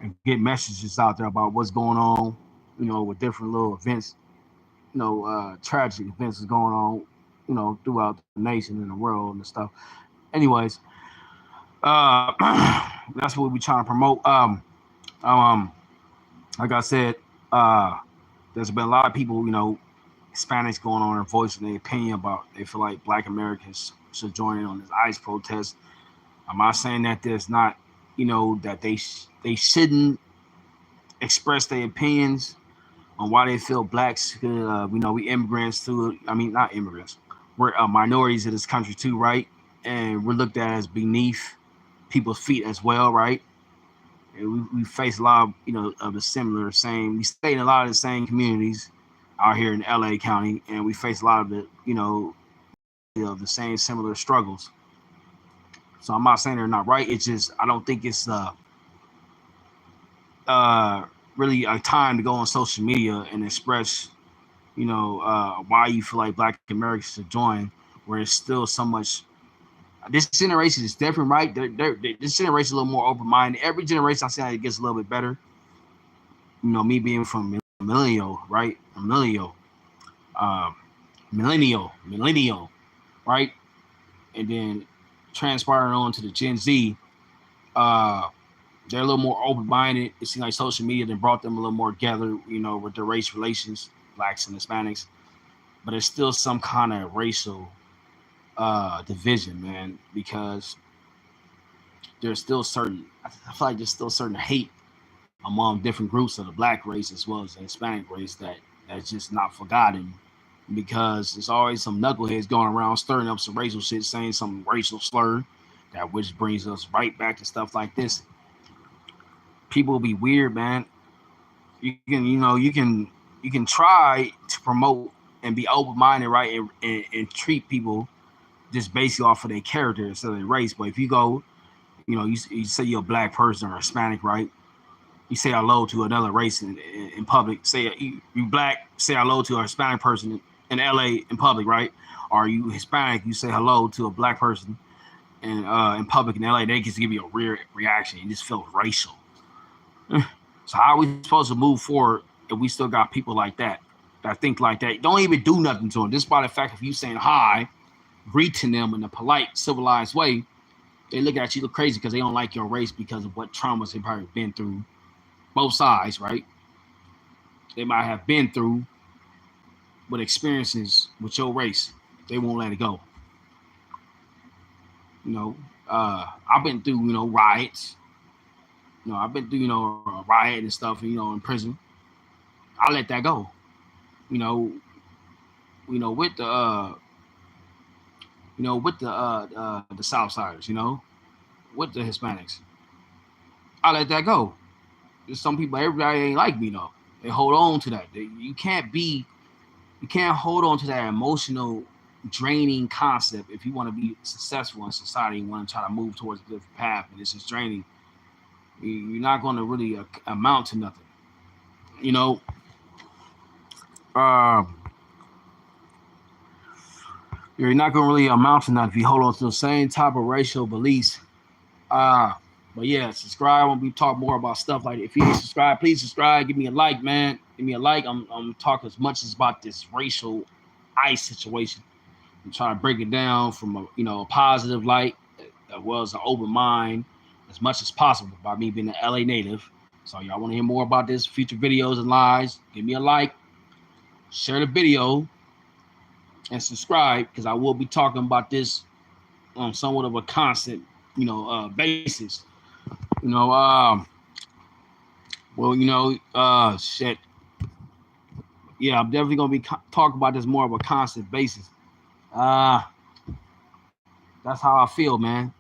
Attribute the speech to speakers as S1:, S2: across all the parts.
S1: and get messages out there about what's going on, with different little events, tragic events is going on, throughout the nation and the world and stuff. Anyways, uh, that's what we trying to promote. Um, like I said, uh, there's been a lot of people, Hispanics going on and voicing their opinion about they feel like Black Americans should join in on this ICE protest. I'm not saying that there's not, that they shouldn't express their opinions on why they feel blacks. We immigrants too. I mean, not immigrants. We're minorities in this country too, right? And we're looked at as beneath people's feet as well, right? And we face a lot of of the similar same. We stay in a lot of the same communities out here in LA County, and we face a lot of the the same similar struggles. So I'm not saying they're not right. It's just I don't think it's really a time to go on social media and express why you feel like Black Americans should join, where it's still so much. This generation is different, right? This generation is a little more open minded. Every generation I see that it gets a little bit better. Me being from millennial, right? Uh, millennial, right? And then transpiring on to the Gen Z, they're a little more open-minded. It seems like social media then brought them a little more together, with their race relations, blacks and Hispanics. But there's still some kind of racial division, man, because there's still I feel like there's still certain hate among different groups of the black race as well as the Hispanic race that's just not forgotten, because there's always some knuckleheads going around stirring up some racial shit, saying some racial slur, that which brings us right back to stuff like this. People will be weird, man. You can try to promote and be open minded, right, and treat people just basically off of their character instead of their race. But if you go, you say you're a black person or Hispanic, right? You say hello to another race in public. Say you black, say hello to a Hispanic person in LA in public, right? Or you Hispanic, you say hello to a black person in public in LA. They just give you a weird reaction. It just feels racial. So how are we supposed to move forward if we still got people like that think like that? Don't even do nothing to them. Just by the fact of you saying hi, greeting them in a polite, civilized way, they look at you look crazy because they don't like your race because of what traumas they've probably been through. Both sides, right? They might have been through with experiences with your race. They won't let it go. I've been through, riots. I've been through, a riot and stuff, in prison. I let that go. With the Southsiders, with the Hispanics. I let that go. There's some people, everybody ain't like me though. They hold on to that. You can't hold on to that emotional, draining concept if you want to be successful in society and want to try to move towards a different path. And it's just draining. You're not going to really amount to nothing. Uh, you're not going to really amount to nothing if you hold on to the same type of racial beliefs. But yeah, subscribe. I'm gonna be talking more about stuff like that. If you didn't subscribe, please subscribe. Give me a like, man. Give me a like. I'm talking as much as about this racial ICE situation. I'm trying to break it down from a positive light as well as an open mind as much as possible by me being an LA native. So y'all want to hear more about this, future videos and lives, give me a like, share the video, and subscribe, because I will be talking about this on somewhat of a constant, basis. Shit. Yeah, I'm definitely gonna be talking about this more of a constant basis. That's how I feel, man.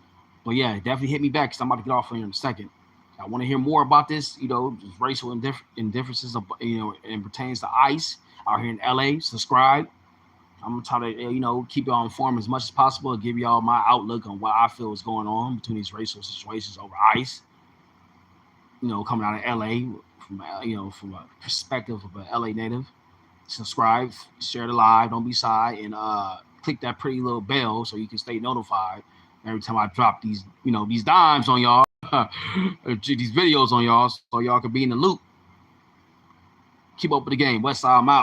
S1: But yeah, definitely hit me back because I'm about to get off here in a second. I want to hear more about this, just racial indifferences, and pertains to ICE out here in LA. Subscribe. I'm gonna try to, keep y'all informed as much as possible, and give y'all my outlook on what I feel is going on between these racial situations over ICE. Coming out of LA from a perspective of an LA native. Subscribe, share the live, don't be shy, and click that pretty little bell so you can stay notified every time I drop these dimes on y'all. these videos on y'all so y'all can be in the loop. Keep up with the game. Westside, I'm out.